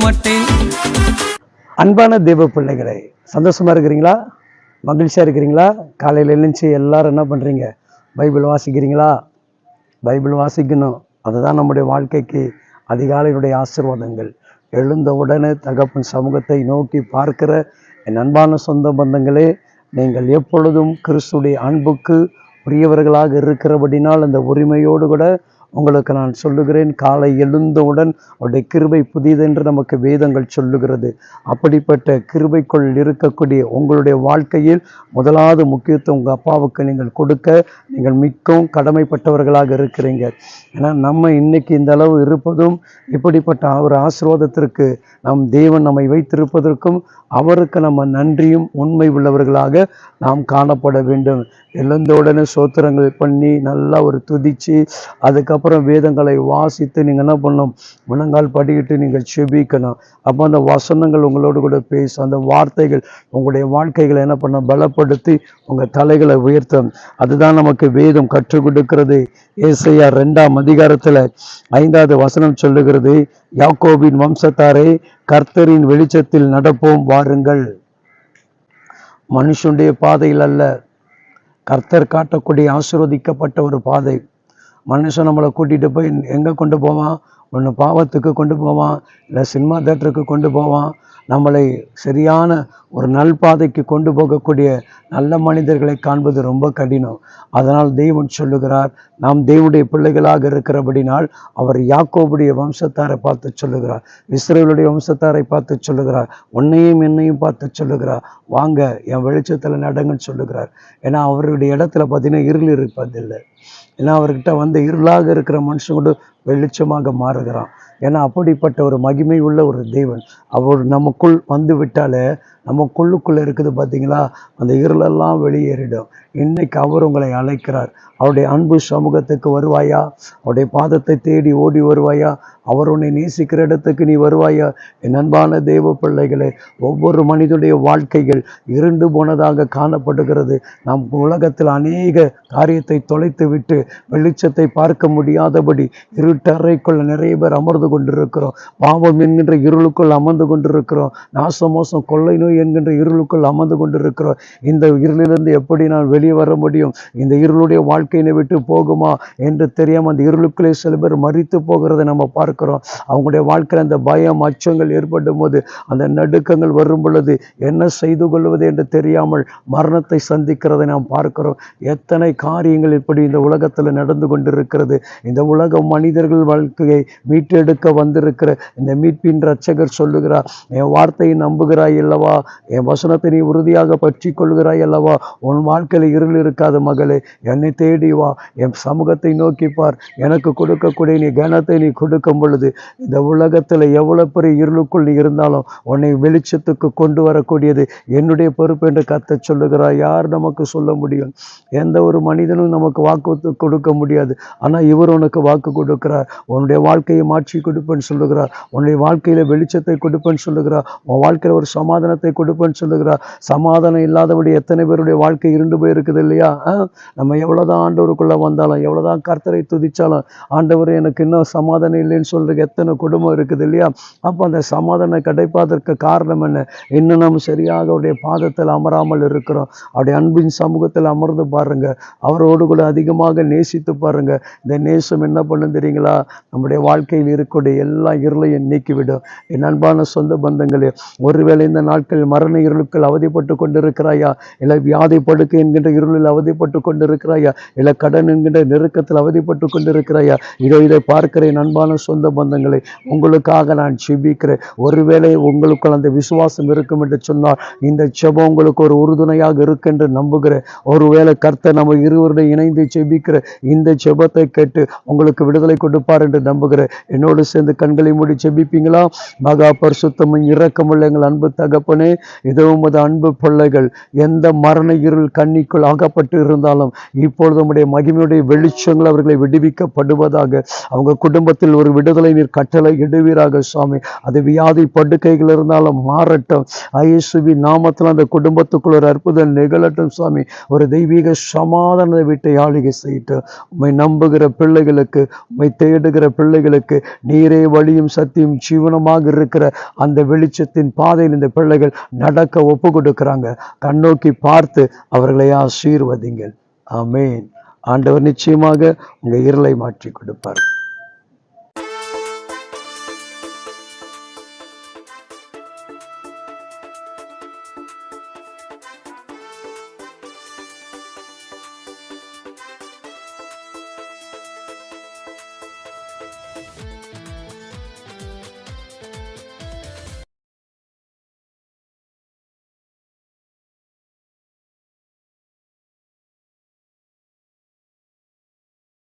மாட்டேன். அன்பான தேவ பிள்ளைகளை, சந்தோஷமா இருக்கிறீங்களா? மகிழ்ச்சியா இருக்கிறீங்களா? காலையில் எழுந்துச்சு எல்லாரும் என்ன பண்ணுறீங்க? பைபிள் வாசிக்கிறீங்களா? பைபிள் வாசிக்கணும். அதுதான் நம்முடைய வாழ்க்கைக்கு அதிகாலையினுடைய ஆசீர்வாதங்கள். எழுந்த உடனே தகப்பன் சமூகத்தை நோக்கி பார்க்கிற என் அன்பான சொந்த பந்தங்களே, நீங்கள் எப்பொழுதும் கிறிஸ்துடைய அன்புக்கு உரியவர்களாக இருக்கிறபடினால் அந்த உரிமையோடு கூட உங்களுக்கு நான் சொல்லுகிறேன், காலை எழுந்தவுடன் அவருடைய கிருபை புதியதென்று நமக்கு வேதங்கள் சொல்லுகிறது. அப்படிப்பட்ட கிருபைக்குள் இருக்கக்கூடிய உங்களுடைய வாழ்க்கையில் முதலாவது முக்கியத்துவம் உங்கள் அப்பாவுக்கு நீங்கள் கொடுக்க நீங்கள் மிகவும் கடமைப்பட்டவர்களாக இருக்கிறீங்க. ஏன்னா நம்ம இன்னைக்கு இந்த அளவு இருப்பதும் இப்படிப்பட்ட ஒரு ஆசீர்வாதத்திற்கு நம் தேவன் நம்மை வைத்திருப்பதற்கும் அவருக்கு நம்ம நன்றியும் உண்மை உள்ளவர்களாக நாம் காணப்பட வேண்டும். எழுந்தவுடனே சோத்திரங்கள் பண்ணி நல்லா ஒரு துதிச்சு அதுக்கப்புறம் வேதங்களை வாசித்து நீங்கள் என்ன பண்ணணும்? முழங்கால் படிக்கிட்டு நீங்கள் செபிக்கணும். அப்போ அந்த வசனங்கள் உங்களோடு கூட பேசும். அந்த வார்த்தைகள் உங்களுடைய வாழ்க்கைகளை என்ன பண்ண பலப்படுத்தி உங்கள் தலைகளை உயர்த்தும். அதுதான் நமக்கு வேதம் கற்றுக் கொடுக்கிறது. ஏசாயா 2ஆம் அதிகாரத்தில் 5வது வசனம் சொல்லுகிறது, யாக்கோபின் வம்சத்தாரே, கர்த்தரின் வெளிச்சத்தில் நடப்போம் வாருங்கள். மனுஷனுடைய பாதையில் அல்ல, கர்த்தர் காட்டக்கூடிய ஆசீர்வதிக்கப்பட்ட ஒரு பாதை. மனுஷன் நம்மளை கூட்டிகிட்டு போய் எங்கே கொண்டு போவான்? ஒன்று பாவத்துக்கு கொண்டு போவான், இல்லை சினிமா தேட்டருக்கு கொண்டு போவான். நம்மளை சரியான ஒரு நல்பாதைக்கு கொண்டு போகக்கூடிய நல்ல மனிதர்களை காண்பது ரொம்ப கடினம். அதனால் தேவன் சொல்லுகிறார், நாம் தேவனுடைய பிள்ளைகளாக இருக்கிறபடினால் அவர் யாக்கோபுடைய வம்சத்தாரை பார்த்து சொல்லுகிறார், இஸ்ரவேலுடைய வம்சத்தாரை பார்த்து சொல்லுகிறார், உன்னையும் என்னையும் பார்த்து சொல்லுகிறார், வாங்க என் வெளிச்சத்தில் நடங்கன்னு சொல்லுகிறார். ஏன்னா அவருடைய இடத்துல பார்த்தீங்கன்னா இருள் இருப்பதில்லை. ஏன்னா அவர்கிட்ட வந்து இருளாக இருக்கிற மனுஷன் கூட வெளிச்சமாக மாறுகிறான். ஏன்னா அப்படிப்பட்ட ஒரு மகிமை உள்ள ஒரு தேவன். அவர் நமக்குள் வந்து விட்டாலே நமக்குள்ளுக்குள்ளே இருக்குது பார்த்தீங்களா, அந்த இருளெல்லாம் வெளியேறிடும். இன்னைக்கு அவர் உங்களை அழைக்கிறார். அவருடைய அன்பு சமூகத்துக்கு வருவாயா? அவருடைய பாதத்தை தேடி ஓடி வருவாயா? அவர் உன்னை நேசிக்கிற இடத்துக்கு நீ வருவாயா? என் அன்பான தேவ பிள்ளைகளே, ஒவ்வொரு மனிதனுடைய வாழ்க்கைகள் இருண்டு போனதாக காணப்படுகிறது. நாம் உலகத்தில் அநேக காரியத்தை தொலைத்து விட்டு வெளிச்சத்தை பார்க்க முடியாதபடி இருட்டறைக்குள்ள நிறைய பேர் அமர்ந்து கொண்டிருக்கிறோம். பாவம் என்கின்ற இருளுக்குள் அமர்ந்து கொண்டிருக்கிறோம். நாசமோசம் கொள்ளை நோய் என்கின்ற இருளுக்குள் அமர்ந்து கொண்டிருக்கிறோம். இந்த இருளிலிருந்து எப்படி நான் வெளியே வர முடியும்? இந்த இருளுடைய வாழ்க்கையினை விட்டு போகுமா என்று தெரியாமல் அந்த இருளுக்குள்ளே சில பேர் மரித்து போகிறதை நம்ம பார்க்கிறோம். அவங்களுடைய வாழ்க்கையில் அந்த பயம் அச்சங்கள் ஏற்படும் போது, அந்த நடுக்கங்கள் வரும் பொழுது என்ன செய்து கொள்வது என்று தெரியாமல் மரணத்தை சந்திக்கிறதை நாம் பார்க்கிறோம். எத்தனை காரியங்கள் இப்படி இந்த உலகத்தில் நடந்து கொண்டிருக்கிறது. இந்த உலக மனிதர்கள் வாழ்க்கையை மீட்டெடுக்க வந்திருக்கிற இந்த மீட்பின் இரட்சகர் சொல்லுகிறார், என் வார்த்தையை நம்புகிறாய் அல்லவா? என் வசனத்தை நீ உறுதியாக பற்றி கொள்கிறாய் அல்லவா? உன் வாழ்க்கையில் இருள் இருக்காது மகளே, என்னை தேடி வா, என் சமூகத்தை நோக்கி பார். எனக்கு கொடுக்கக்கூடிய நீ கனத்தை நீ கொடுக்கும் பொழுது இந்த உலகத்தில் எவ்வளவு பெரிய இருளுக்குள் நீ இருந்தாலும் உன்னை வெளிச்சத்துக்கு கொண்டு வரக்கூடியது என்னுடைய பொறுப்பு என்று கர்த்தர் சொல்லுகிறார். யார் நமக்கு சொல்ல முடியும்? எந்த ஒரு மனிதனும் நமக்கு வாக்கு கொடுக்க முடியாது. ஆனால் இவர் உனக்கு வாக்கு கொடுக்கிறார். உன்னுடைய வாழ்க்கையை மாற்றி கொடுப்பேன்னு சொல்லுகிறார். உன்னுடைய வாழ்க்கையில வெளிச்சத்தை கொடுப்பேன்னு சொல்லுகிறார். உன் வாழ்க்கையில் ஒரு சமாதானத்தை கொடுப்பேன்னு சொல்லுகிறார். சமாதானம் இல்லாதபடி எத்தனை பேருடைய வாழ்க்கை இருண்டு போயிருக்குது இல்லையா? நம்ம எவ்வளோதான் ஆண்டவருக்குள்ளே வந்தாலும், எவ்வளோதான் கர்த்தரை துதிச்சாலும், ஆண்டவர் எனக்கு இன்னும் சமாதானம் இல்லைன்னு சொல்றதுக்கு எத்தனை குடும்பம் இருக்குது இல்லையா? அப்போ அந்த சமாதானம் கிடைப்பதற்கு காரணம் என்ன? இன்னும் நம்ம சரியாக அவருடைய பாதத்தில் அமராமல் இருக்கிறோம். அவருடைய அன்பின் சமூகத்தில் அமர்ந்து பாருங்க, அவரோடு கூட அதிகமாக நேசித்து பாருங்க. இந்த நேசம் என்ன பண்ணும் தெரியுங்களா? நம்முடைய வாழ்க்கையில் இருக்கக்கூடிய எல்லா இருளையும் நீக்கிவிடும். என் அன்பான சொந்த பந்தங்களே, ஒருவேளை இந்த நாட்களில் மரண இருளுக்கள் அவதிப்பட்டு கொண்டிருக்கிறாயா? இல்லை வியாதி படுக்கை என்கின்ற இருளில் அவதிப்பட்டு கொண்டிருக்கிறாயா? இல்லை கடன் என்கின்ற நெருக்கத்தில் அவதிப்பட்டு கொண்டிருக்கிறாயா? இதை பார்க்கிறேன் அன்பான சொந்த பந்தங்களை, உங்களுக்காக நான் செபிக்கிறேன். ஒருவேளை உங்களுக்குள் அந்த விசுவாசம் இருக்கும் என்று சொன்னால் இந்த செபம் உங்களுக்கு ஒரு உறுதுணையாக இருக்கு என்று நம்புகிறேன். ஒருவேளை கர்த்தர் நம்ம இருவருடைய இணைந்து செபிக்கிற இந்த செபத்தை கேட்டு உங்களுக்கு விடுதலை கொடுப்பார் என்று நம்புகிறேன். என்னோடு சேர்ந்து கண்களை மூடி செபிப்பீங்களா? மகா பரிசுத்தமும் இரக்கமுள்ள எங்கள் அன்பு தகப்பனே, இதோ உமது அன்பு பிள்ளைகள் எந்த மரண இருள் கண்ணிக்குள் ஆகப்பட்டு இருந்தாலும் இப்பொழுது உம்முடைய மகிமையுடைய வெளிச்சங்கள் அவர்களை விடுவிக்கப்படுவதாக, அவங்க குடும்பத்தில் ஒரு விடுதலை நீர் கட்டளை இடுவீராக சுவாமி. அது வியாதி படுக்கைகள் இருந்தாலும் மாறட்டும். இயேசுவின் நாமத்தில் அந்த குடும்பத்துக்குள் ஒரு அற்புதம் நிகழட்டும் சுவாமி. ஒரு தெய்வீக சமாதானத்தை விட்டு ஆளுகை செய்யட்டும். உம்மை நம்புகிற பிள்ளைகளுக்கு, உம்மை தேடுகிற பிள்ளைகளுக்கு நீரே வழியும் சத்தியும் ஜீவனமாக இருக்கிற அந்த வெளிச்சத்தின் பாதையில் இந்த பிள்ளைகள் நடக்க ஒப்பு கொடுக்கிறாங்க. கண்ணோக்கி பார்த்து அவர்களை ஆசீர்வதிங்கள். ஆமென். ஆண்டவர் நிச்சயமாக உங்க இருளை மாற்றி கொடுப்பார்.